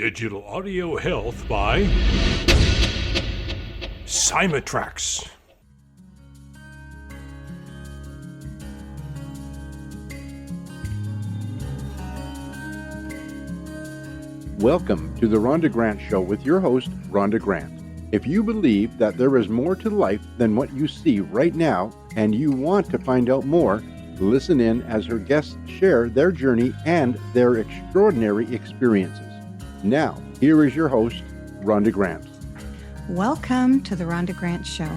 Digital Audio Health by Simatrax. Welcome to the Rhonda Grant Show with your host, Rhonda Grant. If you believe that there is more to life than what you see right now, and you want to find out more, listen in as her guests share their journey and their extraordinary experiences. Now, here is your host, Rhonda Grant. Welcome to the Rhonda Grant Show.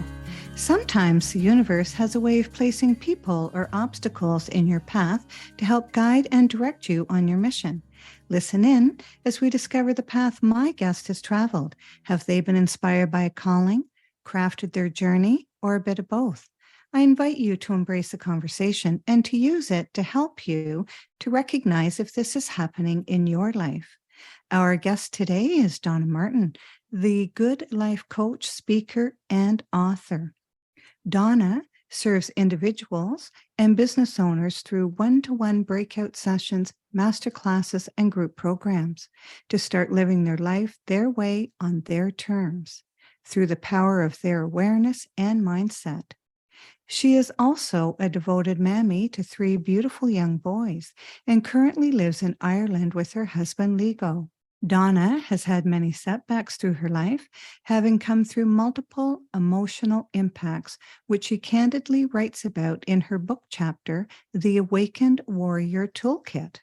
Sometimes the universe has a way of placing people or obstacles in your path to help guide and direct you on your mission. Listen in as we discover the path my guest has traveled. Have they been inspired by a calling, crafted their journey, or a bit of both? I invite you to embrace the conversation and to use it to help you to recognize if this is happening in your life. Our guest today is Donna Martin, the Goodlife Coach, speaker, and author. Donna serves individuals and business owners through one-to-one breakout sessions, masterclasses, and group programs to start living their life their way on their terms through the power of their awareness and mindset. She is also a devoted mammy to 3 beautiful young boys and currently lives in Ireland with her husband, Lego. Donna has had many setbacks through her life, having come through multiple emotional impacts, which she candidly writes about in her book chapter, The Awakened Warrior Toolkit.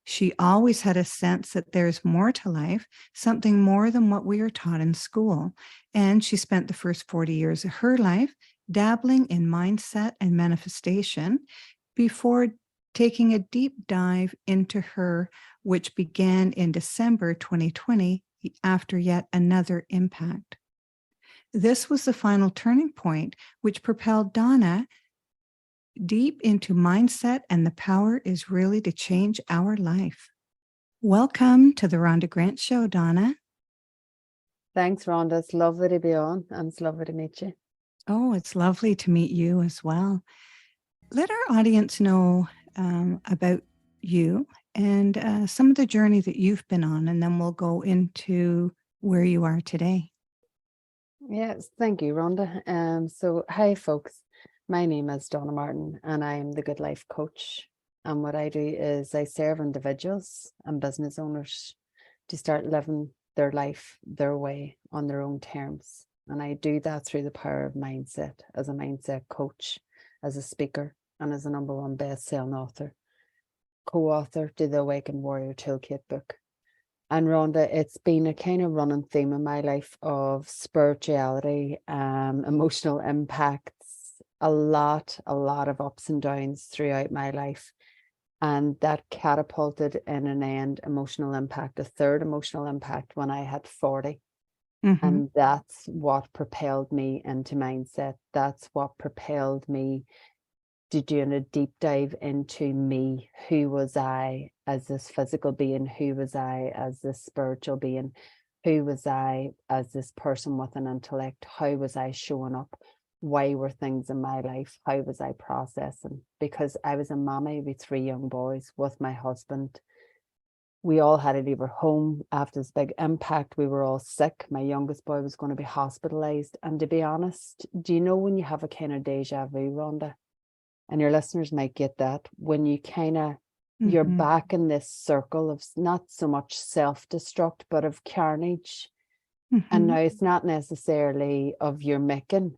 She always had a sense that there's more to life, something more than what we are taught in school, and she spent the first 40 years of her life dabbling in mindset and manifestation before taking a deep dive into her, which began in December 2020 after yet another impact. This was the final turning point, which propelled Donna deep into mindset, and the power is really to change our life. Welcome to the Rhonda Grant Show, Donna. Thanks, Rhonda. It's lovely to be on, and it's lovely to meet you. Oh, it's lovely to meet you as well. Let our audience know about you and some of the journey that you've been on, and then we'll go into where you are today. Yes, thank you, Rhonda. So, hi, folks. My name is Donna Martin, and I'm the Goodlife Coach. And what I do is I serve individuals and business owners to start living their life their way on their own terms. And I do that through the power of mindset, as a mindset coach, as a speaker, and as a #1 best-selling author, co-author to the Awakened Warrior Toolkit book. And Rhonda, it's been a kind of running theme in my life of spirituality, emotional impacts, a lot of ups and downs throughout my life. And that catapulted in an end emotional impact, a third emotional impact when I had 40. And that's what propelled me into mindset. That's what propelled me to doing a deep dive into me. Who was I as this physical being? Who was I as this spiritual being? Who was I as this person with an intellect? How was I showing up? Why were things in my life? How was I processing? Because I was a mommy with 3 young boys with my husband. We all had to leave our home after this big impact. We were all sick. My youngest boy was going to be hospitalized. And to be honest, do you know when you have a kind of deja vu, Rhonda? And your listeners might get that, when you kind of, you're back in this circle of not so much self-destruct, but of carnage. And now it's not necessarily of your making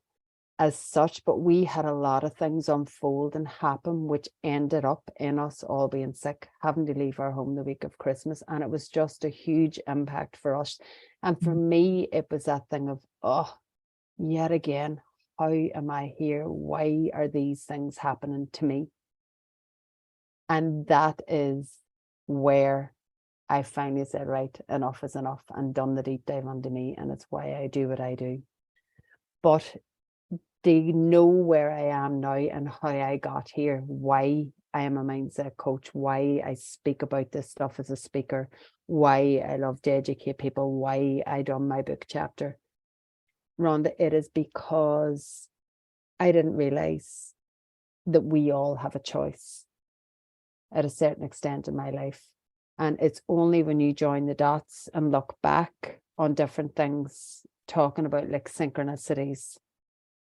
as such, but we had a lot of things unfold and happen, which ended up in us all being sick, having to leave our home the week of Christmas. And it was just a huge impact for us. And for me, it was that thing of, oh, yet again, how am I here? Why are these things happening to me? And that is where I finally said, right, enough is enough, and done the deep dive onto me. And it's why I do what I do. But do you know where I am now and how I got here? Why I am a mindset coach, why I speak about this stuff as a speaker, why I love to educate people, why I done my book chapter. Rhonda, it is because I didn't realize that we all have a choice at a certain extent in my life. And it's only when you join the dots and look back on different things, talking about like synchronicities,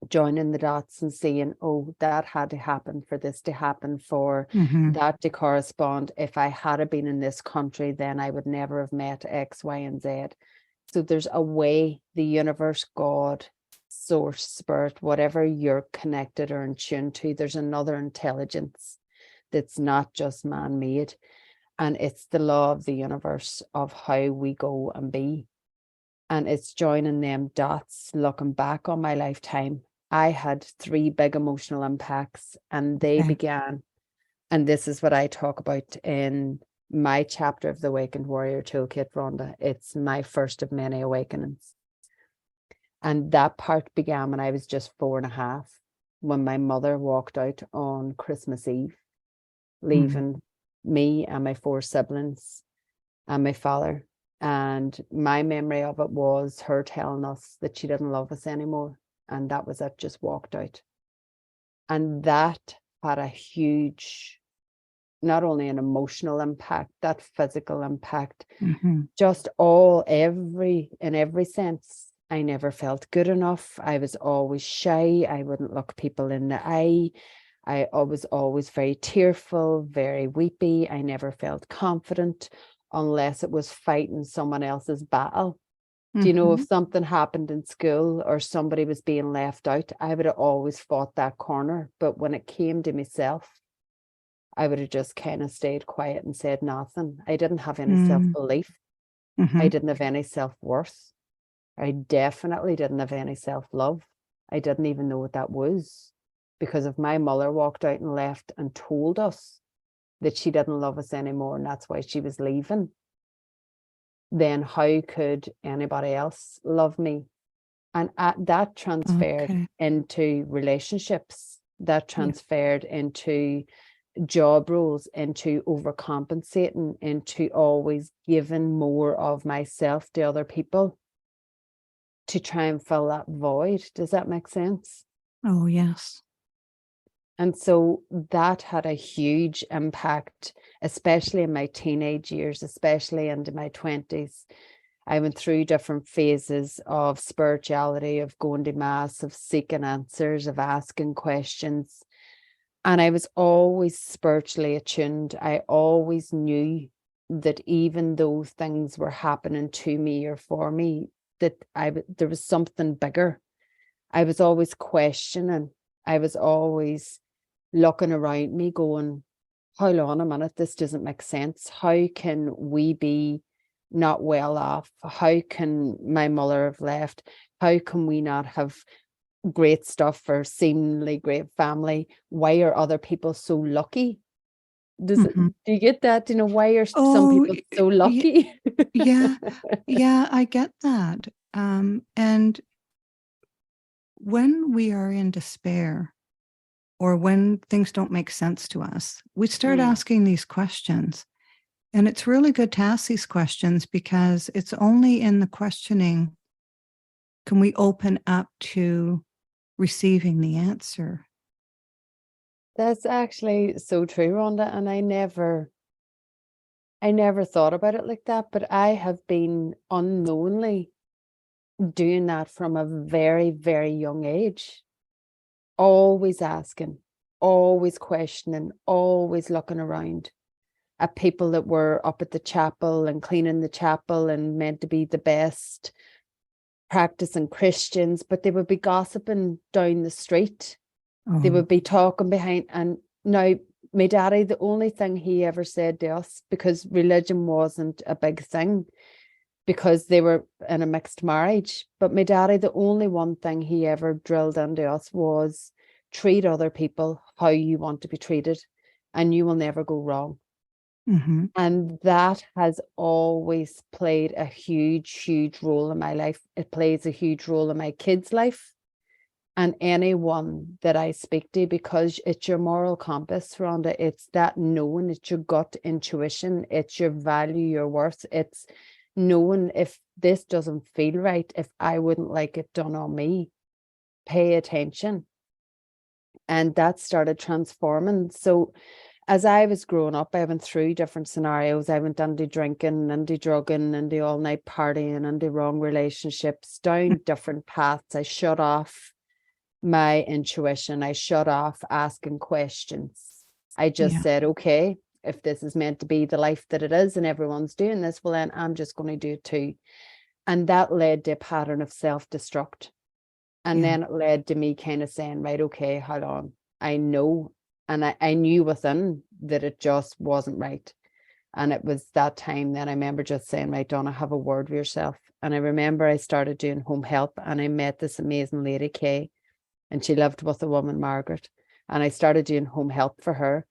joining the dots and seeing, oh, that had to happen for this to happen, for that to correspond. If I had been in this country, then I would never have met X, Y, and Z. So there's a way the universe, God, source, spirit, whatever you're connected or in tune to, there's another intelligence that's not just man-made. And it's the law of the universe of how we go and be. And it's joining them dots, looking back on my lifetime. I had 3 big emotional impacts, and they began, and this is what I talk about in my chapter of the Awakened Warrior Toolkit, Rhonda. It's my first of many awakenings. And that part began when I was just 4.5, when my mother walked out on Christmas Eve, leaving me and my 4 siblings and my father. And my memory of it was her telling us that she didn't love us anymore. And that was it, just walked out. And that had a huge, not only an emotional impact, that physical impact, just in every sense. I never felt good enough. I was always shy. I wouldn't look people in the eye. I was always very tearful, very weepy. I never felt confident unless it was fighting someone else's battle. Do you know, if something happened in school or somebody was being left out, I would have always fought that corner. But when it came to myself, I would have just kind of stayed quiet and said nothing. I didn't have any self-belief. I didn't have any self-worth. I definitely didn't have any self-love. I didn't even know what that was. Because if my mother walked out and left and told us that she didn't love us anymore and that's why she was leaving, then how could anybody else love me? And that transferred into relationships, that transferred into job roles, into overcompensating, into always giving more of myself to other people to try and fill that void. Does that make sense? Oh, yes. And so that had a huge impact, especially in my teenage years, especially into my 20s. I went through different phases of spirituality, of going to mass, of seeking answers, of asking questions. And I was always spiritually attuned. I always knew that even though things were happening to me or for me, that there was something bigger. I was always questioning. I was always looking around me going, hold on a minute, this doesn't make sense. How can we be not well off? How can my mother have left? How can we not have great stuff or seemingly great family? Why are other people so lucky? Do you get that? You know, why are some people so lucky? Yeah, I get that. And when we are in despair or when things don't make sense to us, we start asking these questions. And it's really good to ask these questions because it's only in the questioning can we open up to receiving the answer. That's actually so true, Rhonda. And I never thought about it like that, but I have been unknowingly doing that from a very, very young age. Always asking, always questioning, always looking around at people that were up at the chapel and cleaning the chapel and meant to be the best practicing Christians, but they would be gossiping down the street. They would be talking behind. And now my daddy, the only thing he ever said to us, because religion wasn't a big thing, because they were in a mixed marriage, but my daddy, the only one thing he ever drilled into us was treat other people how you want to be treated and you will never go wrong. And that has always played a huge, huge role in my life. It plays a huge role in my kids' life and anyone that I speak to, because it's your moral compass, Rhonda. It's that knowing, it's your gut intuition, it's your value, your worth. It's knowing if this doesn't feel right, if I wouldn't like it done on me, pay attention. And that started transforming. So as I was growing up, I went through different scenarios. I went into drinking, into drugging, into all-night partying, into wrong relationships, down different paths. I shut off my intuition. I shut off asking questions. I just said, okay, if this is meant to be the life that it is and everyone's doing this, well, then I'm just going to do it too. And that led to a pattern of self-destruct. And then it led to me kind of saying, right, okay, hold on. I know, and I knew within that it just wasn't right. And it was that time then I remember just saying, right, Donna, have a word with yourself. And I remember I started doing home help, and I met this amazing lady, Kay, and she lived with a woman, Margaret. And I started doing home help for her.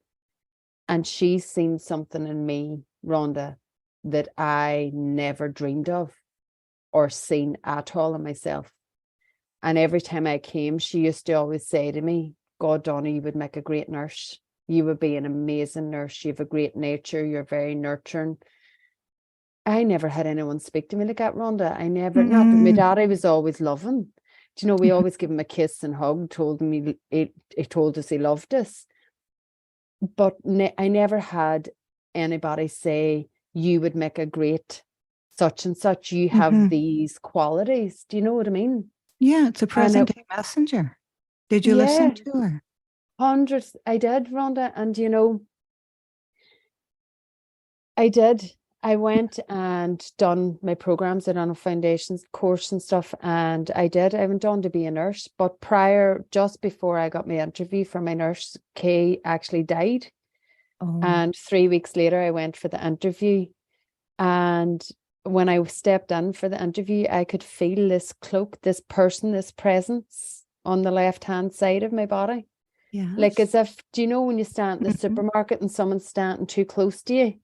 And she seen something in me, Rhonda, that I never dreamed of or seen at all in myself. And every time I came, she used to always say to me, God, Donna, you would make a great nurse. You would be an amazing nurse. You have a great nature. You're very nurturing. I never had anyone speak to me like that, Rhonda. I never, not that my daddy was always loving. Do you know, we always give him a kiss and hug, told him he told us he loved us. But I never had anybody say, you would make a great such and such. You have these qualities. Do you know what I mean? Yeah, it's a present-day messenger. Did you listen to her? Hundreds. I did, Rhonda. And, you know, I did. I went and done my programs and on a foundations course and stuff. And I went on to be a nurse. But just before I got my interview for my nurse, Kay actually died. Oh. And 3 weeks later, I went for the interview. And when I stepped in for the interview, I could feel this cloak, this person, this presence on the left-hand side of my body. Yeah. Like as if, do you know when you stand in the supermarket and someone's standing too close to you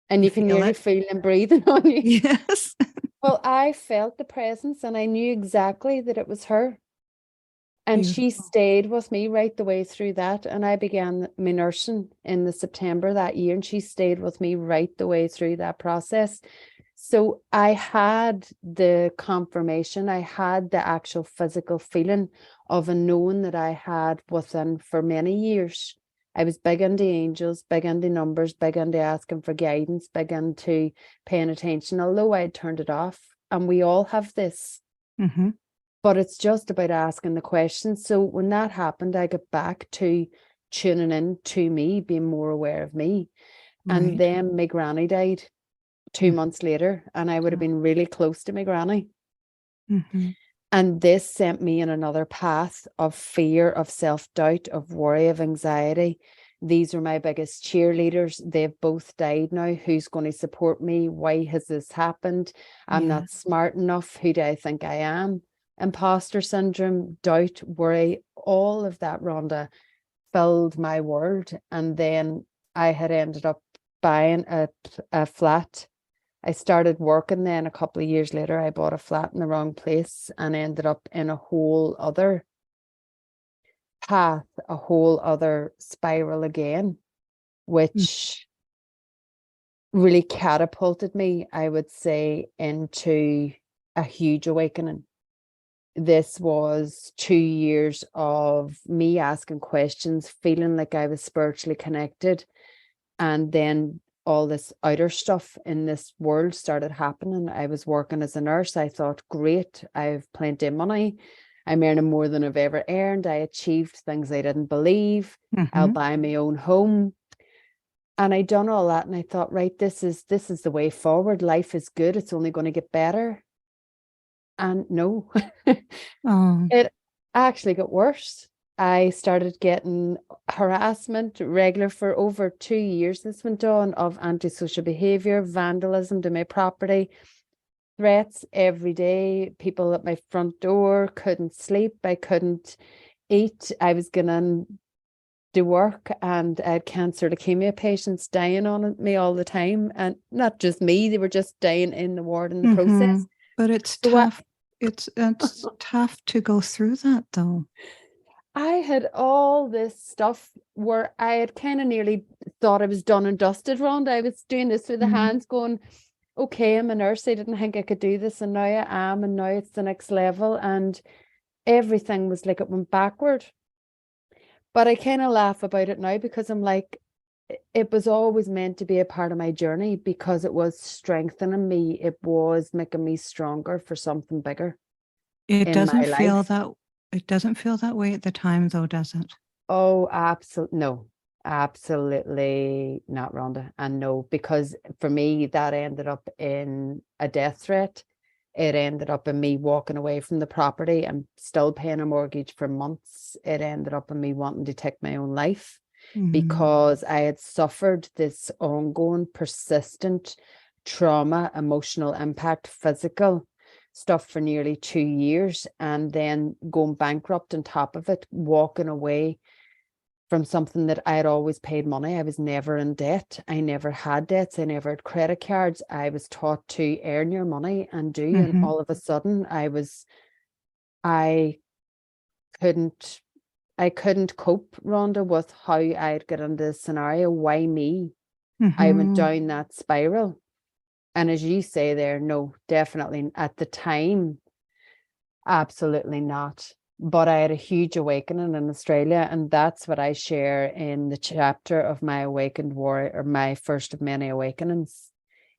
and you can nearly feel them breathing on you? Yes. Well, I felt the presence and I knew exactly that it was her. And she stayed with me right the way through that. And I began my nursing in the September that year, and she stayed with me right the way through that process. So I had the confirmation, I had the actual physical feeling of a knowing that I had within for many years. I was big into angels, big into numbers, big into asking for guidance, big into paying attention, although I had turned it off. And we all have this. But it's just about asking the questions. So when that happened, I got back to tuning in to me, being more aware of me. Right. And then my granny died 2 months later, and I would have been really close to my granny. And this sent me in another path of fear, of self-doubt, of worry, of anxiety. These are my biggest cheerleaders. They've both died now. Who's going to support me? Why has this happened? I'm not smart enough. Who do I think I am? Imposter syndrome, doubt, worry, all of that, Rhonda, filled my world. And then I had ended up buying a flat. I started working then a couple of years later. I bought a flat in the wrong place and ended up in a whole other path, a whole other spiral again, which really catapulted me, I would say, into a huge awakening. This was 2 years of me asking questions, feeling like I was spiritually connected. And then all this outer stuff in this world started happening. I was working as a nurse. I thought, great, I have plenty of money. I'm earning more than I've ever earned. I achieved things I didn't believe. I'll buy my own home. And I done all that. And I thought, right, this is the way forward. Life is good. It's only going to get better. And no, it actually got worse. I started getting harassment regular for over 2 years. This went on of antisocial behavior, vandalism to my property, threats every day. People at my front door, couldn't sleep. I couldn't eat. I was going to work and I had cancer leukemia patients dying on me all the time. And not just me, they were just dying in the ward in the process. But it's tough. It's tough to go through that, though. I had all this stuff where I had kind of nearly thought I was done and dusted, Rhonda. I was doing this through the hands going, okay, I'm a nurse. I didn't think I could do this. And now I am. And now it's the next level. And everything was like it went backward. But I kind of laugh about it now because I'm like, it was always meant to be a part of my journey because it was strengthening me. It was making me stronger for something bigger It in my doesn't feel life. that it doesn't feel that way at the time, though, does it? Oh, absolutely. No, absolutely not, Rhonda. And no, because for me, that ended up in a death threat. It ended up in me walking away from the property and still paying a mortgage for months. It ended up in me wanting to take my own life because I had suffered this ongoing, persistent trauma, emotional impact, physical stuff for nearly 2 years, and then going bankrupt on top of it, walking away from something that I had always paid money. I was never in debt. I never had debts. I never had credit cards. I was taught to earn your money and do. And all of a sudden I couldn't cope, Rhonda, with how I'd get into this scenario. Why me? I went down that spiral. And as you say there, no, definitely at the time, absolutely not. But I had a huge awakening in Australia, and that's what I share in the chapter of my awakened warrior, or my first of many awakenings,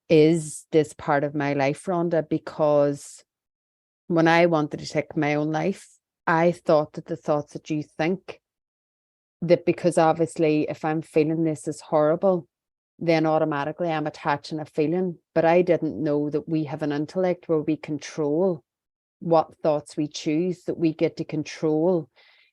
is this part of my life, Rhonda, because when I wanted to take my own life, I thought that the thoughts that you think, that because obviously if I'm feeling this is horrible, then automatically I'm attaching a feeling. But I didn't know that we have an intellect where we control what thoughts we choose, that we get to control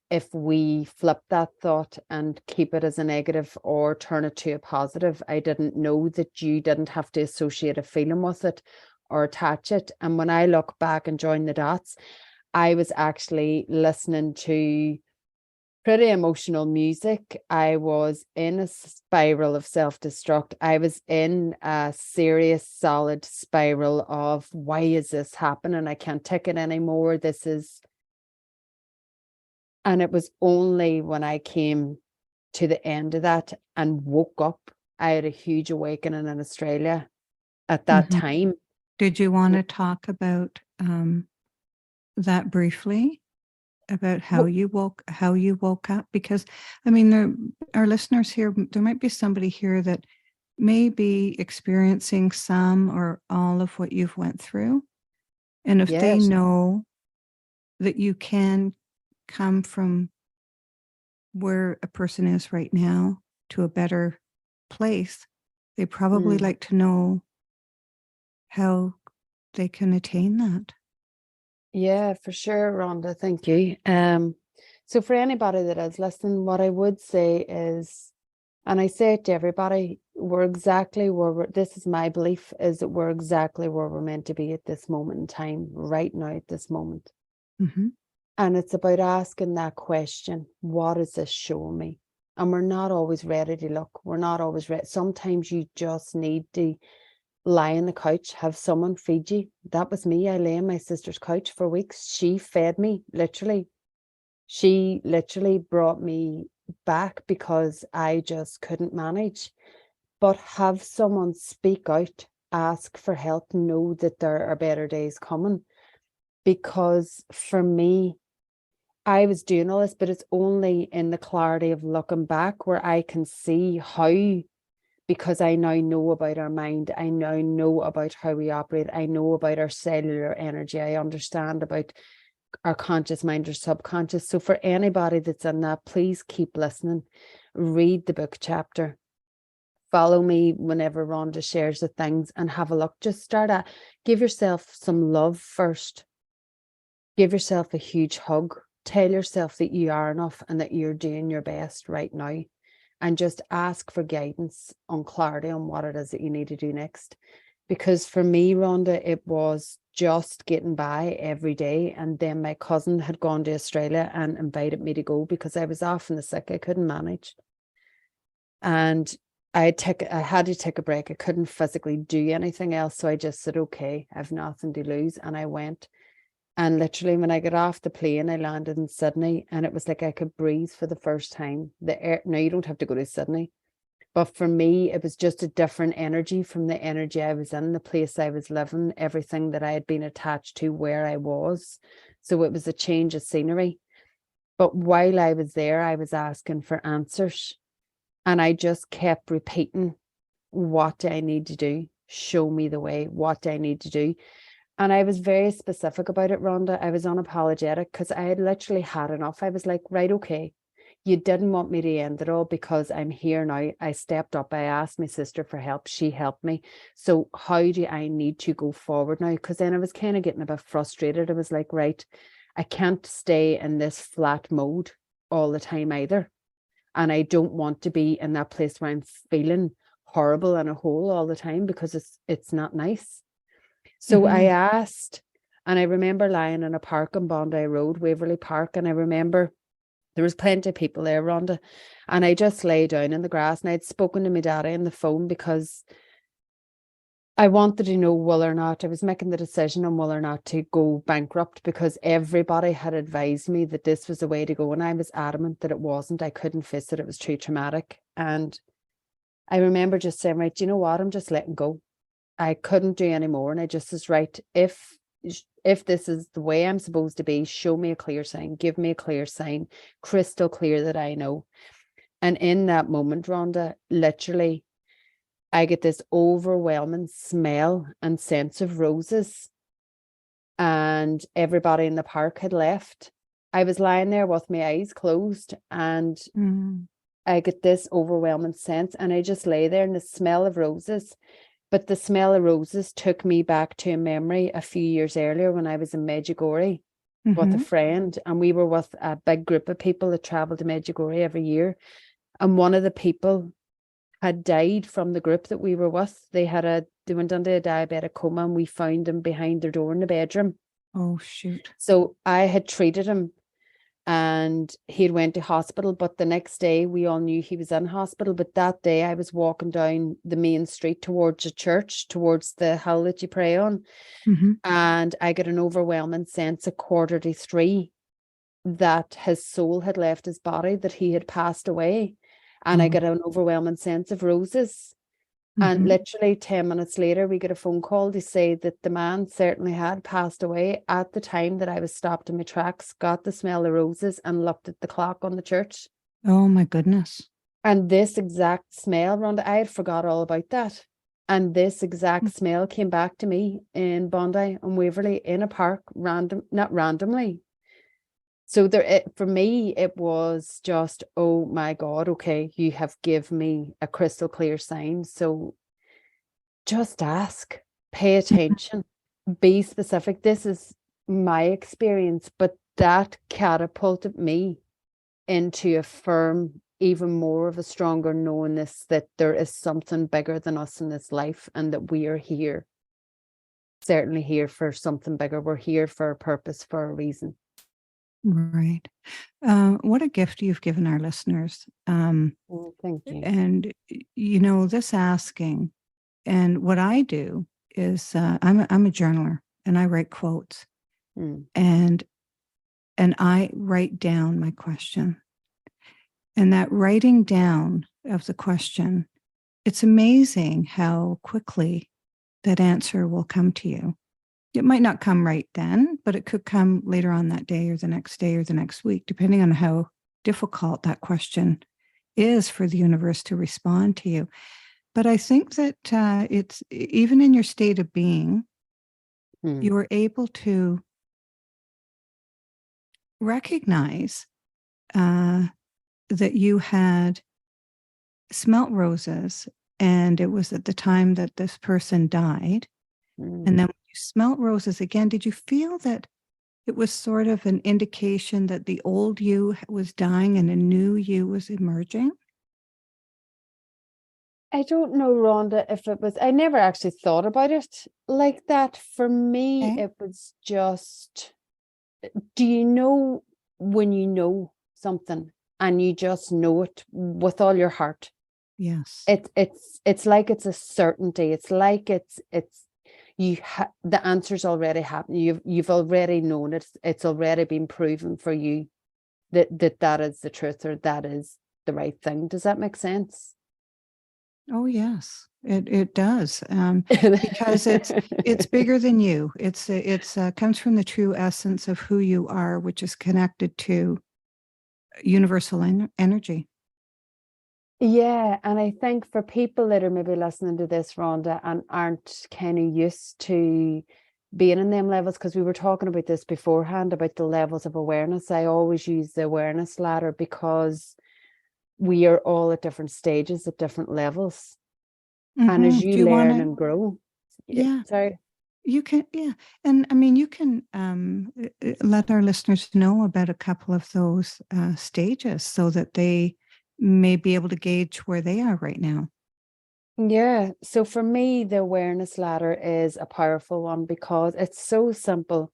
if we flip that thought and keep it as a negative or turn it to a positive. I didn't know that you didn't have to associate a feeling with it or attach it. And when I look back and join the dots, I was actually listening to pretty emotional music. I was in a spiral of self-destruct. I was in a serious, solid spiral of, why is this happening? I can't take it anymore. And it was only when I came to the end of that and woke up, I had a huge awakening in Australia at that time. Did you want to talk about that briefly? About how you woke up? Because I mean, our listeners here, there might be somebody here that may be experiencing some or all of what you've went through, and if they know that you can come from where a person is right now to a better place, they probably like to know how they can attain that. Yeah, for sure, Rhonda. Thank you. So for anybody that is listening, what I would say is, and I say it to everybody, we're exactly where this is my belief, is that we're exactly where we're meant to be at this moment in time, right now at this moment. And it's about asking that question, what is this showing me? And we're not always ready to look. We're not always ready. Sometimes you just need to lie on the couch, have someone feed you. That was me. I lay on my sister's couch for weeks. She fed me, literally. She literally brought me back because I just couldn't manage. But have someone speak out, ask for help, know that there are better days coming. Because for me, I was doing all this, but it's only in the clarity of looking back where I can see how, because I now know about our mind, I now know about how we operate, I know about our cellular energy, I understand about our conscious mind or subconscious. So for anybody that's in that, please keep listening, read the book chapter, follow me whenever Rhonda shares the things, and have a look. Just give yourself some love first. Give yourself a huge hug. Tell yourself that you are enough and that you're doing your best right now. And just ask for guidance on clarity on what it is that you need to do next. Because for me, Rhonda, it was just getting by every day. And then my cousin had gone to Australia and invited me to go because I was often sick. I couldn't manage. And I had to take a break. I couldn't physically do anything else. So I just said, okay, I've nothing to lose. And I went. And literally when I got off the plane, I landed in Sydney, and it was like I could breathe for the first time. Now you don't have to go to Sydney, but for me, it was just a different energy from the energy I was in, the place I was living, everything that I had been attached to where I was. So it was a change of scenery. But while I was there, I was asking for answers. And I just kept repeating, what do I need to do? Show me the way. What do I need to do? And I was very specific about it, Rhonda. I was unapologetic because I had literally had enough. I was like, right, okay, you didn't want me to end it all because I'm here now. I stepped up. I asked my sister for help. She helped me. So how do I need to go forward now? Because then I was kind of getting a bit frustrated. I was like, right, I can't stay in this flat mode all the time either. And I don't want to be in that place where I'm feeling horrible and a hole all the time because it's not nice. So I asked, and I remember lying in a park on Bondi Road, Waverley Park, and I remember there was plenty of people there, Rhonda, and I just lay down in the grass, and I'd spoken to my daddy on the phone because I wanted to know whether or not I was making the decision on whether or not to go bankrupt, because everybody had advised me that this was the way to go, and I was adamant that it wasn't. I couldn't face it. It was too traumatic. And I remember just saying, right, you know what? I'm just letting go. I couldn't do any more. And I just was right. If this is the way I'm supposed to be, show me a clear sign, give me a clear sign, crystal clear that I know. And in that moment, Rhonda, literally, I get this overwhelming smell and sense of roses. And everybody in the park had left. I was lying there with my eyes closed, and I get this overwhelming sense, and I just lay there in the smell of roses. But the smell of roses took me back to a memory a few years earlier when I was in Medjugorje with a friend, and we were with a big group of people that travel to Medjugorje every year. And one of the people had died from the group that we were with. They went into a diabetic coma, and we found them behind their door in the bedroom. Oh, shoot. So I had treated him, and he went to hospital, but the next day we all knew he was in hospital. But that day I was walking down the main street towards the church, towards the hill that you pray on, and I got an overwhelming sense at 2:45 that his soul had left his body, that he had passed away. And I got an overwhelming sense of roses. And literally 10 minutes later, we get a phone call to say that the man certainly had passed away at the time that I was stopped in my tracks, got the smell of roses, and looked at the clock on the church. Oh, my goodness. And this exact smell, Rhonda, I had forgot all about that. And this exact smell came back to me in Bondi and Waverley in a park, not randomly. So for me, it was just, oh my God, okay, you have given me a crystal clear sign. So just ask, pay attention, be specific. This is my experience, but that catapulted me into a firm, even more of a stronger knowingness that there is something bigger than us in this life, and that we are here, certainly here for something bigger. We're here for a purpose, for a reason. Right. What a gift you've given our listeners. Thank you. And, this asking, and what I do is I'm a journaler, and I write quotes, and I write down my question. And that writing down of the question, it's amazing how quickly that answer will come to you. It might not come right then, but it could come later on that day or the next week, depending on how difficult that question is for the universe to respond to you. But I think that it's even in your state of being, you are able to recognize that you had smelt roses, and it was at the time that this person died. And then when you smelt roses again, did you feel that it was sort of an indication that the old you was dying and a new you was emerging? I don't know, Rhonda, if it was, I never actually thought about it like that. For me, Okay. it was just, do you know when you know something and you just know it with all your heart? Yes. It's like it's a certainty. It's like the answer's already happened. You've already known it. It's already been proven for you that is the truth, or that is the right thing. Does that make sense? Oh, yes, it does. Because it's bigger than you. It's comes from the true essence of who you are, which is connected to universal energy. Yeah, and I think for people that are maybe listening to this, Rhonda, and aren't kind of used to being in them levels, because we were talking about this beforehand about the levels of awareness. I always use the awareness ladder because we are all at different stages at different levels. And as Do you you want learn to? and grow, Yeah, sorry. you can. Yeah, and I mean, you can let our listeners know about a couple of those stages so that they may be able to gauge where they are right now. Yeah. So for me, the awareness ladder is a powerful one because it's so simple,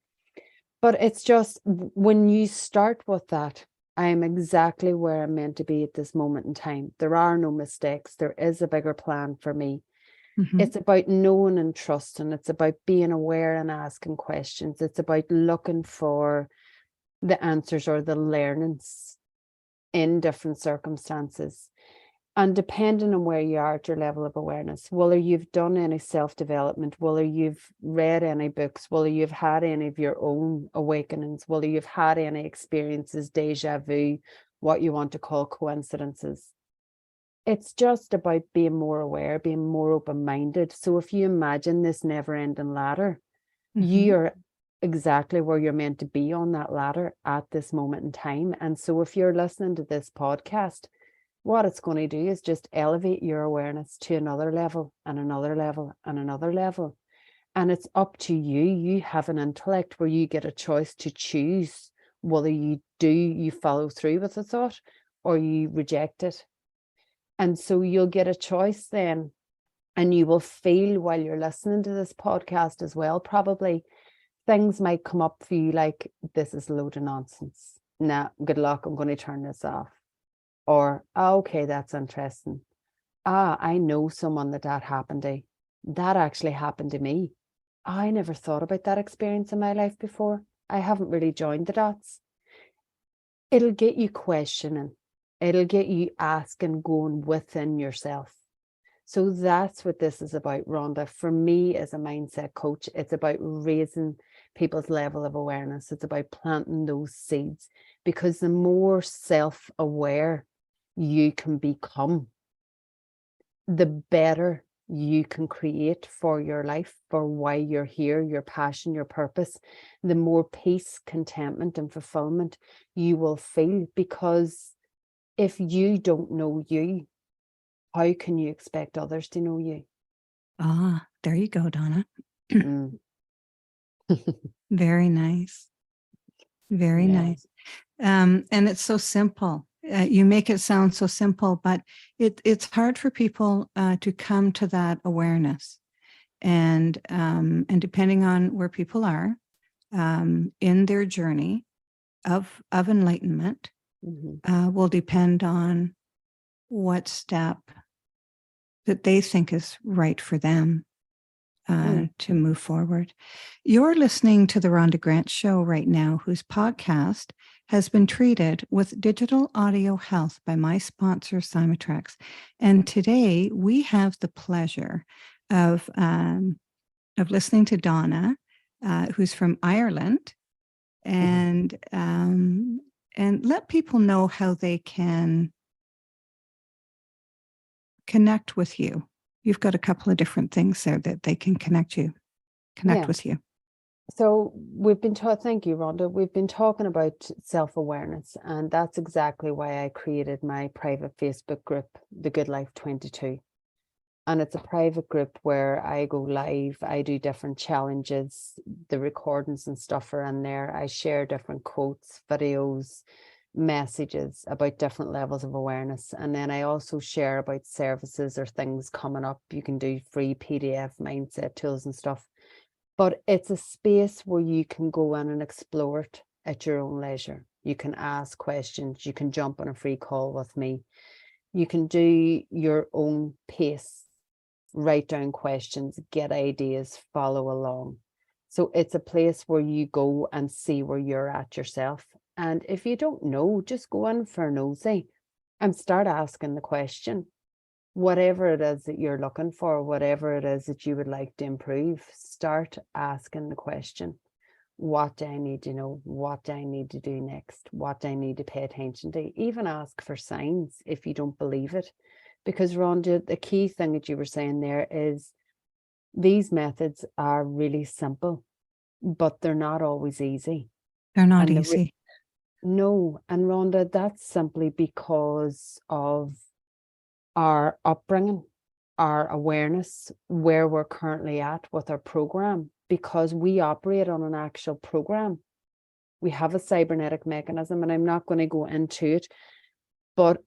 but it's just when you start with that, I am exactly where I'm meant to be at this moment in time. There are no mistakes. There is a bigger plan for me. Mm-hmm. It's about knowing and trusting. It's about being aware and asking questions. It's about looking for the answers or the learnings in different circumstances. And depending on where you are at your level of awareness, whether you've done any self-development, whether you've read any books, whether you've had any of your own awakenings, whether you've had any experiences, deja vu, what you want to call coincidences, it's just about being more aware, being more open-minded. So if you imagine this never-ending ladder, you're exactly where you're meant to be on that ladder at this moment in time. And so if you're listening to this podcast, what it's going to do is just elevate your awareness to another level and another level and another level. And it's up to you. You have an intellect where you get a choice to choose whether you follow through with a thought or you reject it. And so you'll get a choice then, and you will feel while you're listening to this podcast as well, probably things might come up for you like, this is a load of nonsense. Nah, good luck. I'm going to turn this off. Or, okay, that's interesting. I know someone that happened to. That actually happened to me. I never thought about that experience in my life before. I haven't really joined the dots. It'll get you questioning. It'll get you asking, going within yourself. So that's what this is about, Rhonda. For me as a mindset coach, it's about raising people's level of awareness. It's about planting those seeds, because the more self-aware you can become, the better you can create for your life, for why you're here, your passion, your purpose, the more peace, contentment, and fulfillment you will feel. Because if you don't know you, how can you expect others to know you? Ah, there you go, Donna. Mm. Very nice. Very Yeah. nice. And it's so simple. You make it sound so simple, but it's hard for people to come to that awareness. And depending on where people are in their journey of enlightenment, will depend on what step that they think is right for them to move forward. You're listening to the Rhonda Grant Show right now, whose podcast has been treated with digital audio health by my sponsor, Symatrex. And today we have the pleasure of listening to Donna, who's from Ireland, and let people know how they can connect with you. You've got a couple of different things there that they can connect with you. So we've been taught, thank you, Rhonda. We've been talking about self-awareness, and that's exactly why I created my private Facebook group, the Goodlife 22. And it's a private group where I go live, I do different challenges, the recordings and stuff are in there. I share different quotes, videos, messages about different levels of awareness. And then I also share about services or things coming up. You can do free PDF mindset tools and stuff. But it's a space where you can go in and explore it at your own leisure. You can ask questions. You can jump on a free call with me. You can do your own pace, write down questions, get ideas, follow along. So it's a place where you go and see where you're at yourself. And if you don't know, just go in for a nosy and start asking the question. Whatever it is that you're looking for, whatever it is that you would like to improve, start asking the question. What do I need to know? What do I need to do next? What do I need to pay attention to? Even ask for signs if you don't believe it. Because Rhonda, the key thing that you were saying there is these methods are really simple, but they're not always easy. They're not And easy. no, and Rhonda, that's simply because of our upbringing, our awareness, where we're currently at with our program, because we operate on an actual program. We have a cybernetic mechanism, and I'm not going to go into it but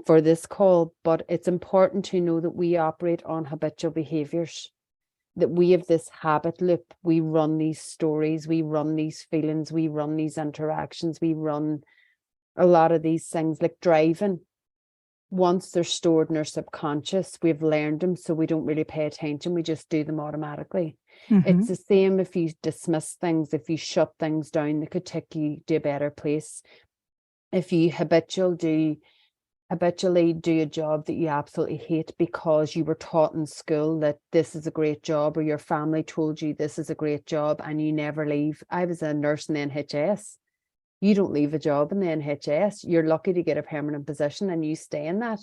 for this call, but it's important to know that we operate on habitual behaviors, that we have this habit loop. We run these stories, we run these feelings, we run these interactions, we run a lot of these things like driving. Once they're stored in our subconscious, we've learned them, so we don't really pay attention. We just do them automatically. It's the same if you dismiss things, if you shut things down that could take you to a better place. If you habitually do a job that you absolutely hate because you were taught in school that this is a great job, or your family told you this is a great job, and you never leave. I was a nurse in the NHS. You don't leave a job in the NHS. You're lucky to get a permanent position and you stay in that.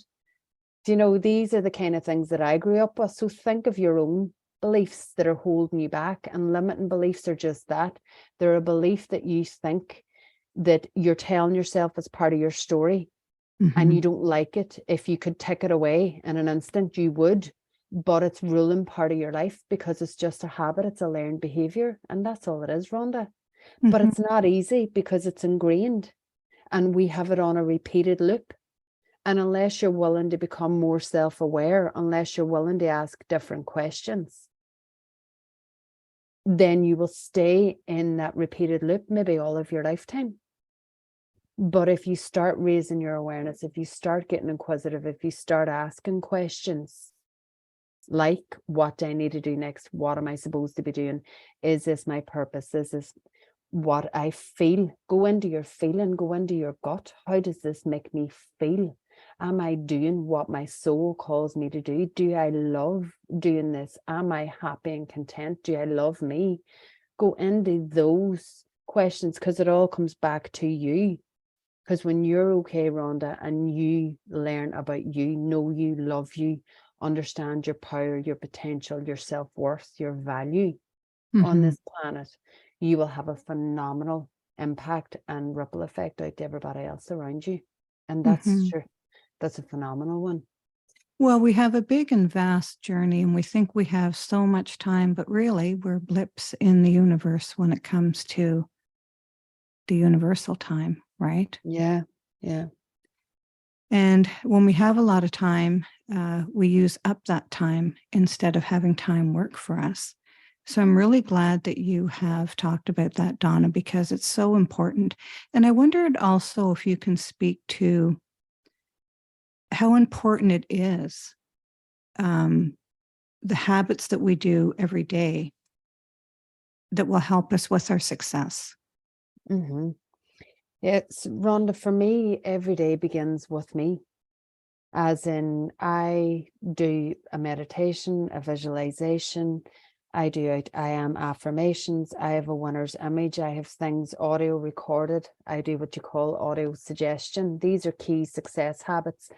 Do you know, these are the kind of things that I grew up with. So think of your own beliefs that are holding you back, and limiting beliefs are just that. They're a belief that you think that you're telling yourself as part of your story, and you don't like it. If you could take it away in an instant, you would, but it's ruling part of your life because it's just a habit. It's a learned behavior, and that's all it is, Rhonda. But it's not easy because it's ingrained, and we have it on a repeated loop. And unless you're willing to become more self-aware, unless you're willing to ask different questions, then you will stay in that repeated loop maybe all of your lifetime. But if you start raising your awareness, if you start getting inquisitive, if you start asking questions like, what do I need to do next? What am I supposed to be doing? Is this my purpose? Is this what I feel? Go into your feeling, go into your gut. How does this make me feel? Am I doing what my soul calls me to do? Do I love doing this? Am I happy and content? Do I love me? Go into those questions, because it all comes back to you. Because when you're okay, Rhonda, and you learn about you, know you, love you, understand your power, your potential, your self-worth, your value on this planet, you will have a phenomenal impact and ripple effect out to everybody else around you. And that's sure, that's a phenomenal one. Well, we have a big and vast journey, and we think we have so much time, but really we're blips in the universe when it comes to the universal time, right? Yeah, yeah. And when we have a lot of time, we use up that time instead of having time work for us. So I'm really glad that you have talked about that, Donna, because it's so important. And I wondered also if you can speak to how important it is, the habits that we do every day that will help us with our success. It's, Rhonda, for me, every day begins with me. As in, I do a meditation, a visualization. I am affirmations. I have a winner's image. I have things audio recorded. I do what you call audio suggestion. These are key success habits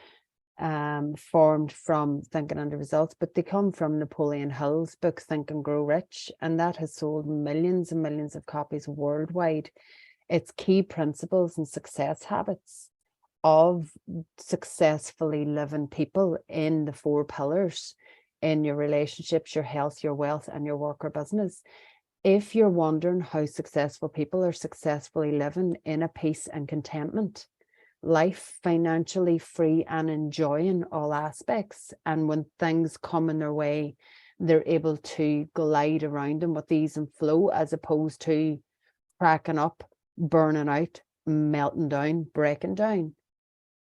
formed from Thinking Under Results, but they come from Napoleon Hill's book, Think and Grow Rich, and that has sold millions and millions of copies worldwide. It's key principles and success habits of successfully living people in the 4 pillars, in your relationships, your health, your wealth, and your work or business. If you're wondering how successful people are successfully living in a peace and contentment life, financially free and enjoying all aspects, and when things come in their way, they're able to glide around them with ease and flow, as opposed to cracking up, burning out, melting down, breaking down.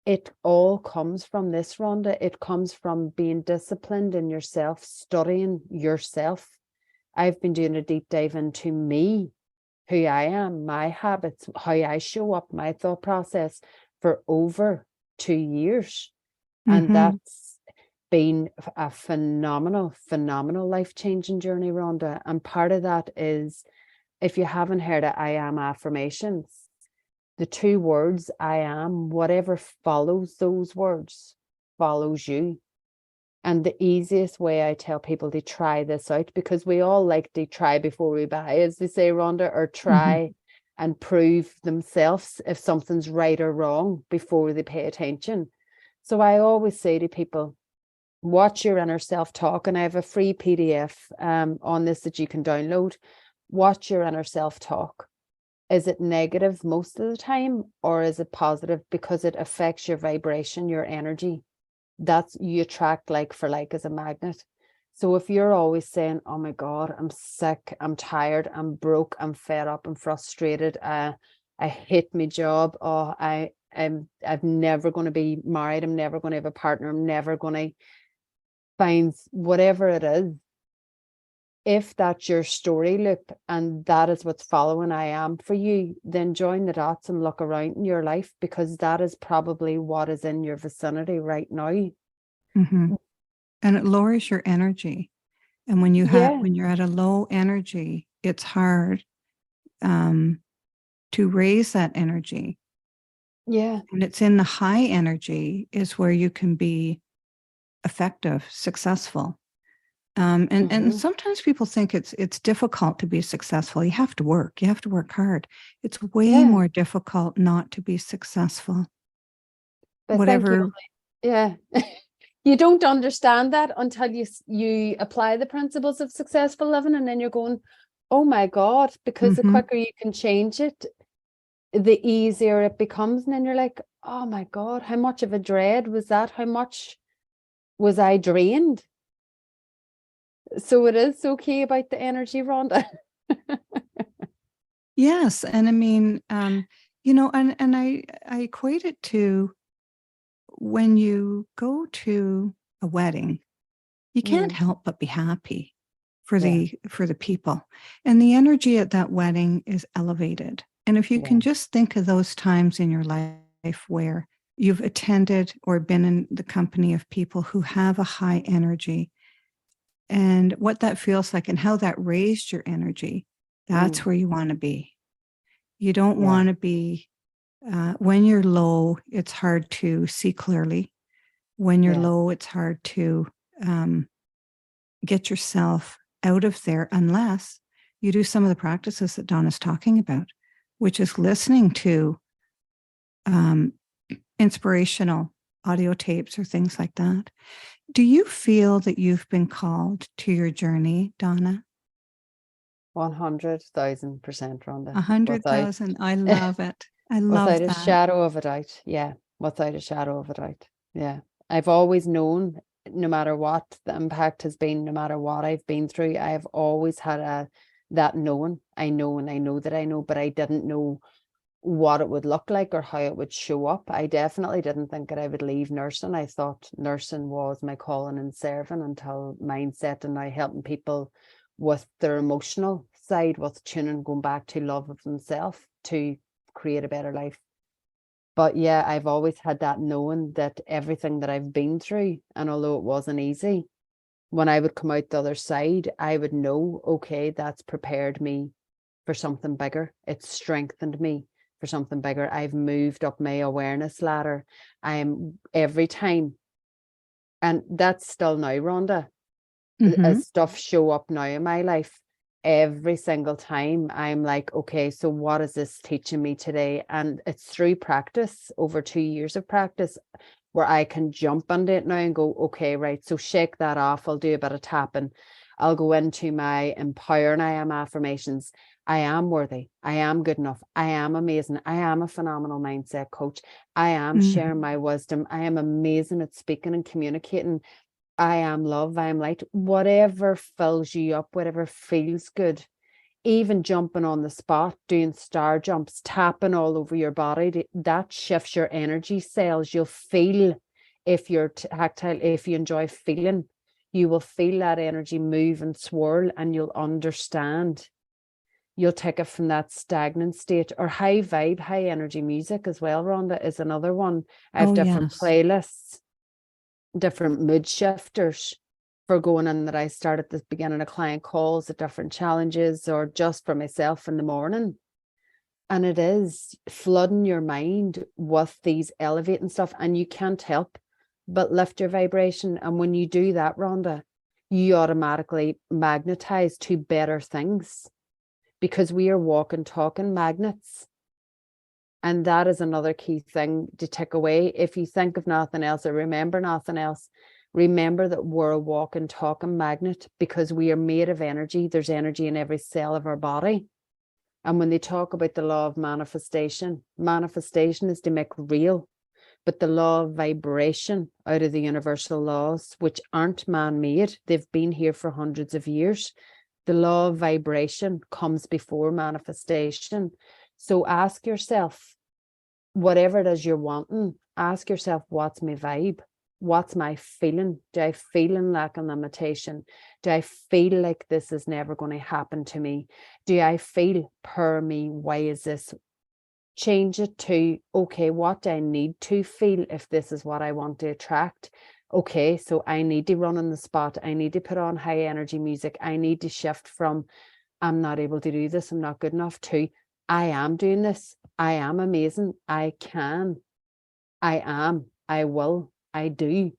It all comes from this, Rhonda. It comes from being disciplined in yourself, studying yourself. I've been doing a deep dive into me, who I am, my habits, how I show up, my thought process for over 2 years. And that's been a phenomenal life-changing journey, Rhonda. And part of that is, if you haven't heard it, I am affirmations. The 2 words, I am, whatever follows those words, follows you. And the easiest way I tell people to try this out, because we all like to try before we buy, as they say, Rhonda, or try and prove themselves if something's right or wrong before they pay attention. So I always say to people, watch your inner self-talk, and I have a free PDF on this that you can download. Watch your inner self-talk. Is it negative most of the time, or is it positive? Because it affects your vibration, your energy. That's, you attract like for like as a magnet. So if you're always saying, oh my God, I'm sick, I'm tired, I'm broke, I'm fed up, I'm frustrated, I hate my job, oh, I'm never going to be married, I'm never going to have a partner, I'm never going to find whatever it is. If that's your story loop and that is what's following I am for you, then join the dots and look around in your life, because that is probably what is in your vicinity right now. And it lowers your energy. And when you when you're at a low energy, it's hard to raise that energy. Yeah. And it's in the high energy is where you can be effective, successful. And sometimes people think it's difficult to be successful. You have to work hard. It's way more difficult not to be successful. But whatever. You don't understand that until you apply the principles of successful living, and then you're going, oh my God, because the quicker you can change it, the easier it becomes. And then you're like, oh my God, how much of a dread was that? How much was I drained? So it is okay about the energy, Rhonda. Yes. And I mean, and I equate it to when you go to a wedding, you can't help but be happy for the people. And the energy at that wedding is elevated. And if you can just think of those times in your life where you've attended or been in the company of people who have a high energy, and what that feels like and how that raised your energy, that's where you want to be. You don't want to be, when you're low, it's hard to see clearly. When you're low, it's hard to get yourself out of there unless you do some of the practices that Donna's talking about, which is listening to inspirational audio tapes or things like that. Do you feel that you've been called to your journey, Donna? 100,000%, Rhonda. 100,000. I love it. I love that. Without a shadow of a doubt. Yeah. Without a shadow of a doubt. Yeah. I've always known, no matter what the impact has been, no matter what I've been through, I've always had that knowing. I know, and I know that I know, but I didn't know what it would look like or how it would show up. I definitely didn't think that I would leave nursing. I thought nursing was my calling and serving, until mindset and now helping people with their emotional side, with tuning, going back to love of themselves to create a better life. But yeah, I've always had that knowing that everything that I've been through, and although it wasn't easy, when I would come out the other side, I would know, okay, that's prepared me for something bigger. It's strengthened me for something bigger. I've moved up my awareness ladder. I'm every time, and that's still now, Rhonda, as stuff show up now in my life, every single time I'm like, okay, so what is this teaching me today? And it's through practice, over 2 years of practice, where I can jump on it now and go, okay, right, so shake that off. I'll do a bit of tapping. I'll go into my empower and I am affirmations. I am worthy. I am good enough. I am amazing. I am a phenomenal mindset coach. I am sharing my wisdom. I am amazing at speaking and communicating. I am love. I am light. Whatever fills you up, whatever feels good, even jumping on the spot, doing star jumps, tapping all over your body, that shifts your energy cells. You'll feel, if you're tactile, if you enjoy feeling, you will feel that energy move and swirl, and you'll understand. You'll take it from that stagnant state. Or high vibe, high energy music as well, Rhonda, is another one. I have different playlists, different mood shifters for going in, that I start at the beginning of client calls, at different challenges, or just for myself in the morning. And it is flooding your mind with these elevating stuff, and you can't help but lift your vibration. And when you do that, Rhonda, you automatically magnetize to better things, because we are walking, talking magnets. And that is another key thing to take away. If you think of nothing else or remember nothing else, remember that we're a walking, talking magnet, because we are made of energy. There's energy in every cell of our body. And when they talk about the law of manifestation, manifestation is to make real. But the law of vibration out of the universal laws, which aren't man-made, they've been here for hundreds of years. The law of vibration comes before manifestation. So ask yourself, whatever it is you're wanting, ask yourself, what's my vibe? What's my feeling? Do I feel in lack and limitation? Do I feel like this is never going to happen to me? Do I feel, per me, why is this? Change it to, okay, what do I need to feel if this is what I want to attract? Okay, so I need to run on the spot. I need to put on high energy music. I need to shift from, I'm not able to do this, I'm not good enough, to, I am doing this. I am amazing. I can. I am. I will. I do.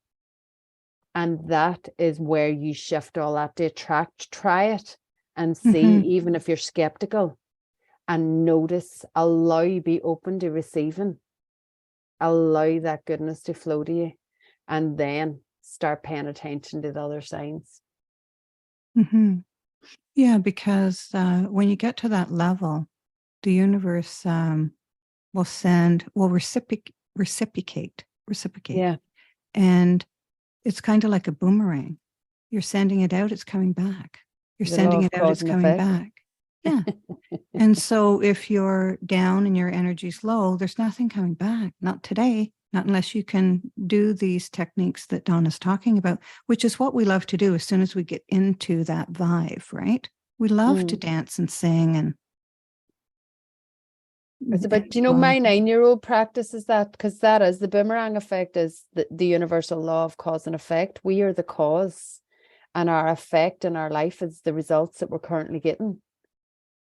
And that is where you shift all that to attract. Try it and see, even if you're skeptical, and notice, allow, be open to receiving, allow that goodness to flow to you, and then start paying attention to the other signs. Yeah, because when you get to that level, the universe will reciprocate. Yeah. And it's kind of like a boomerang. You're sending it out, it's coming back. You're The sending law it of out, cause it's and coming effect. back. Yeah. And so if you're down and your energy's low, there's nothing coming back. Not today, not unless you can do these techniques that Donna's talking about, which is what we love to do as soon as we get into that vibe, right? We love to dance and sing and It's about, you know, my 9-year-old practices that, because that is the boomerang effect, is the universal law of cause and effect. We are the cause, and our effect in our life is the results that we're currently getting.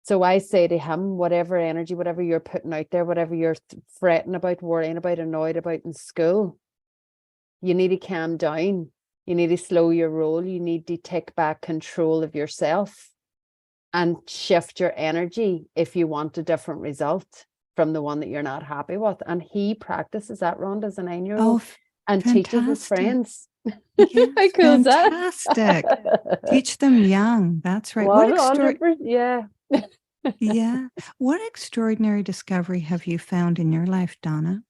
So I say to him, whatever energy, whatever you're putting out there, whatever you're fretting about, worrying about, annoyed about in school, you need to calm down. You need to slow your roll. You need to take back control of yourself and shift your energy if you want a different result from the one that you're not happy with. And he practices that, Rhonda, as a 9-year-old, and teaches his friends. Yes, How cool is that? fantastic. Teach them young. That's right. 100%, yeah. Yeah. What extraordinary discovery have you found in your life, Donna?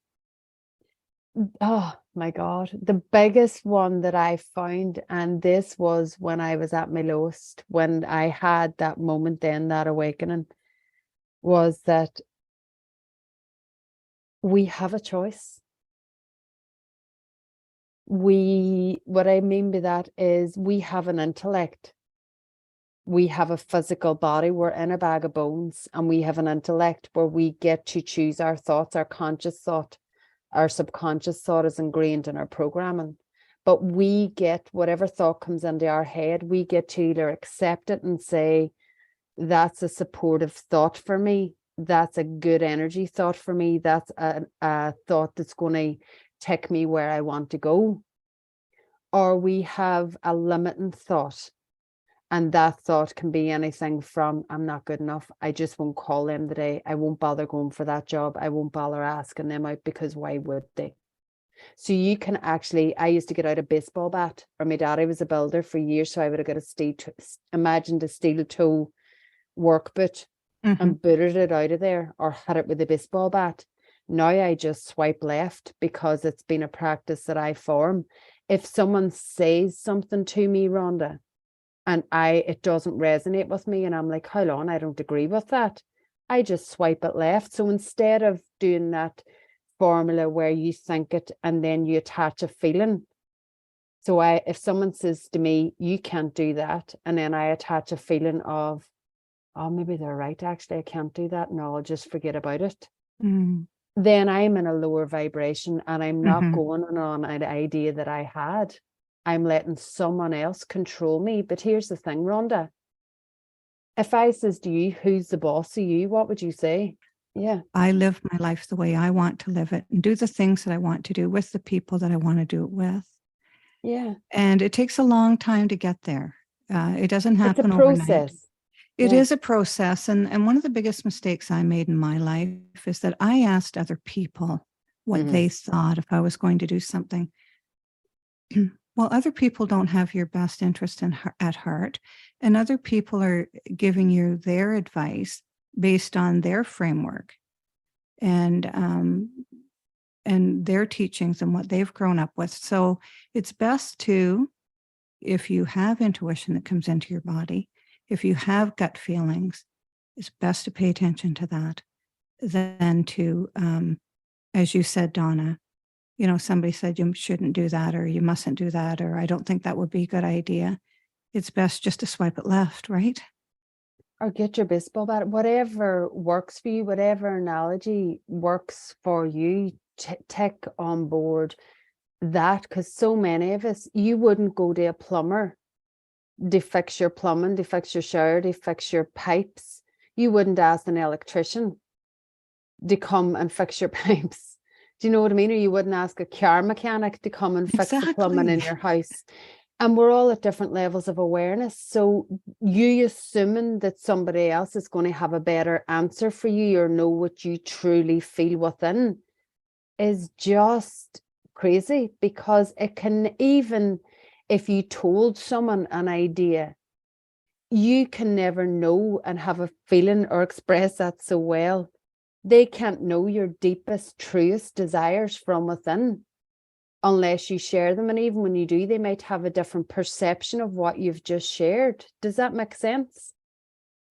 Oh my God. The biggest one that I found, and this was when I was at my lowest, when I had that moment then, that awakening, was that we have a choice. What I mean by that is we have an intellect. We have a physical body. We're in a bag of bones, and we have an intellect where we get to choose our thoughts, our conscious thought. Our subconscious thought is ingrained in our programming, but we get whatever thought comes into our head, we get to either accept it and say, that's a supportive thought for me. That's a good energy thought for me. That's a thought that's going to take me where I want to go. Or we have a limiting thought. And that thought can be anything from, I'm not good enough. I just won't call them today. I won't bother going for that job. I won't bother asking them out, because why would they? So you can actually, I used to get out a baseball bat, or my daddy was a builder for years. So I would have got a steel toe work boot and booted it out of there, or hit it with a baseball bat. Now I just swipe left, because it's been a practice that I form. If someone says something to me, Rhonda, and it doesn't resonate with me, and I'm like, hold on, I don't agree with that, I just swipe it left. So instead of doing that formula where you think it and then you attach a feeling, so if someone says to me, you can't do that, and then I attach a feeling of, oh, maybe they're right, actually, I can't do that, no, I'll just forget about it. Then I'm in a lower vibration, and I'm not going on an idea that I had. I'm letting someone else control me. But here's the thing, Rhonda. If I says to you, who's the boss of you, what would you say? I live my life the way I want to live it and do the things that I want to do with the people that I want to do it with. Yeah. And it takes a long time to get there. It doesn't happen It's a overnight. process. It is a process. And one of the biggest mistakes I made in my life is that I asked other people what they thought if I was going to do something. Well, other people don't have your best interest at heart, and other people are giving you their advice based on their framework and their teachings and what they've grown up with. So it's best to, if you have intuition that comes into your body, if you have gut feelings, it's best to pay attention to that than to, as you said, Donna, somebody said you shouldn't do that, or you mustn't do that, or I don't think that would be a good idea. It's best just to swipe it left, right? Or get your baseball bat, whatever works for you, whatever analogy works for you, take on board that, because so many of us, you wouldn't go to a plumber to fix your plumbing, to fix your shower, to fix your pipes. You wouldn't ask an electrician to come and fix your pipes. Do you know what I mean? Or you wouldn't ask a car mechanic to come and fix the plumbing in your house. And we're all at different levels of awareness. So you assuming that somebody else is going to have a better answer for you or know what you truly feel within is just crazy, because it can, even if you told someone an idea, you can never know and have a feeling or express that so well. They can't know your deepest, truest desires from within unless you share them. And even when you do, they might have a different perception of what you've just shared. Does that make sense?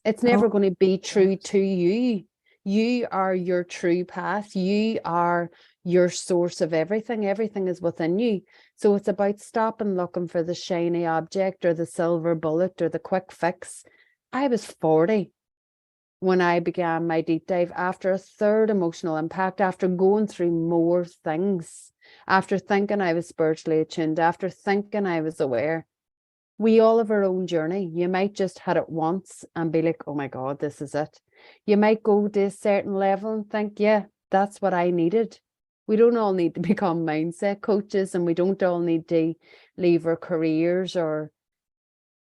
It's never going to be true to you. You are your true path. You are your source of everything. Everything is within you. So it's about stopping looking for the shiny object or the silver bullet or the quick fix. I was 40 when I began my deep dive, after a third emotional impact, after going through more things, after thinking I was spiritually attuned, after thinking I was aware. We all have our own journey. You might just had it once and be like, oh my God, this is it. You might go to a certain level and think, yeah, that's what I needed. We don't all need to become mindset coaches, and we don't all need to leave our careers or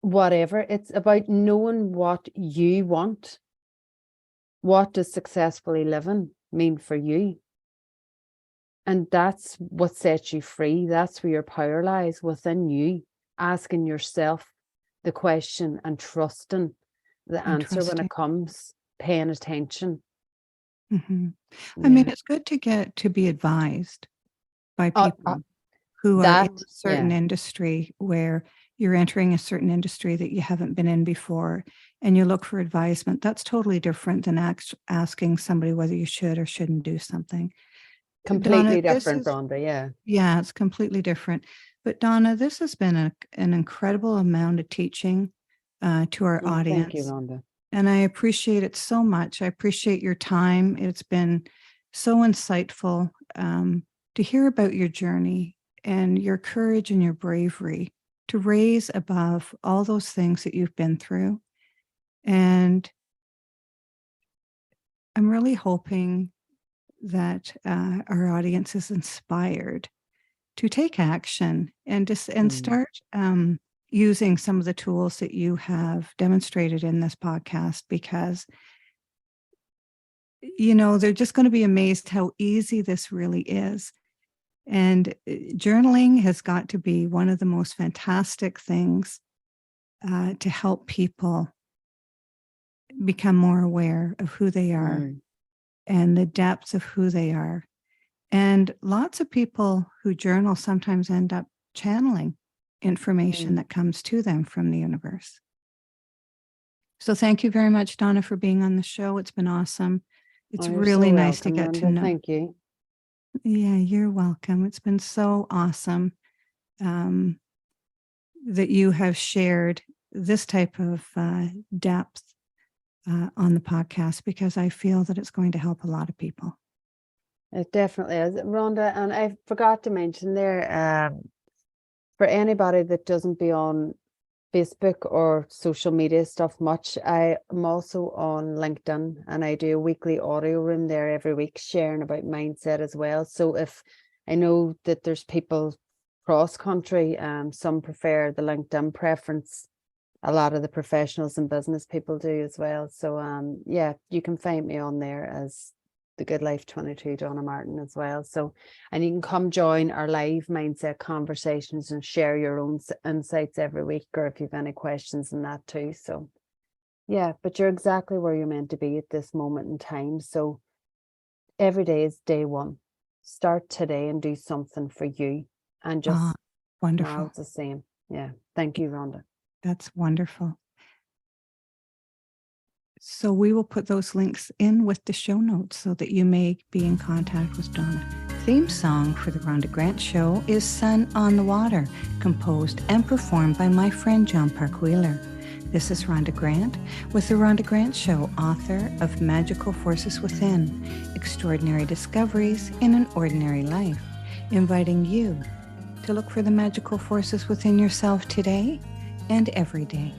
whatever. It's about knowing what you want. What does successfully living mean for you? And that's what sets you free. That's where your power lies, within you, asking yourself the question and trusting the answer when it comes, paying attention. Mm-hmm. I mean, it's good to be advised by people who are in a certain industry, where you're entering a certain industry that you haven't been in before, and you look for advisement. That's totally different than asking somebody whether you should or shouldn't do something. Completely different, Rhonda, Yeah, it's completely different. But Donna, this has been an incredible amount of teaching to our audience. Thank you, Rhonda. And I appreciate it so much. I appreciate your time. It's been so insightful to hear about your journey and your courage and your bravery to raise above all those things that you've been through. And I'm really hoping that our audience is inspired to take action and start using some of the tools that you have demonstrated in this podcast, because they're just going to be amazed how easy this really is. And journaling has got to be one of the most fantastic things to help people become more aware of who they are and the depths of who they are. And lots of people who journal sometimes end up channeling information that comes to them from the universe. So thank you very much, Donna, for being on the show. It's been awesome. It's really nice to get to know. Thank you. Yeah, you're welcome. It's been so awesome that you have shared this type of depth on the podcast, because I feel that it's going to help a lot of people. It definitely is, Rhonda. And I forgot to mention there, for anybody that doesn't be on Facebook or social media stuff much. I am also on LinkedIn, and I do a weekly audio room there every week sharing about mindset as well. So if I know that there's people cross country, some prefer the LinkedIn preference. A lot of the professionals and business people do as well. So yeah, you can find me on there as the Goodlife 22 Donna Martin as well. So, and you can come join our live mindset conversations and share your own insights every week, or if you have any questions in that too. So yeah, but you're exactly where you're meant to be at this moment in time. So every day is day one. Start today and do something for you, and just wonderful. tomorrow's the same. Yeah. Thank you, Rhonda. That's wonderful. So we will put those links in with the show notes so that you may be in contact with Donna. Theme song for the Rhonda Grant Show is Sun on the Water, composed and performed by my friend John Park Wheeler. This is Rhonda Grant with the Rhonda Grant Show, author of Magical Forces Within, Extraordinary Discoveries in an Ordinary Life, inviting you to look for the magical forces within yourself today and every day.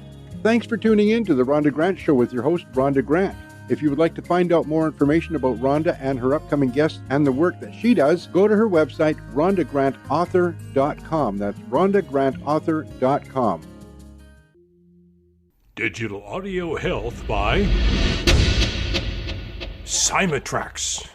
Thanks for tuning in to the Rhonda Grant Show with your host, Rhonda Grant. If you would like to find out more information about Rhonda and her upcoming guests and the work that she does, go to her website, rhondagrantauthor.com. That's rhondagrantauthor.com. Digital Audio Health by Cymatrax.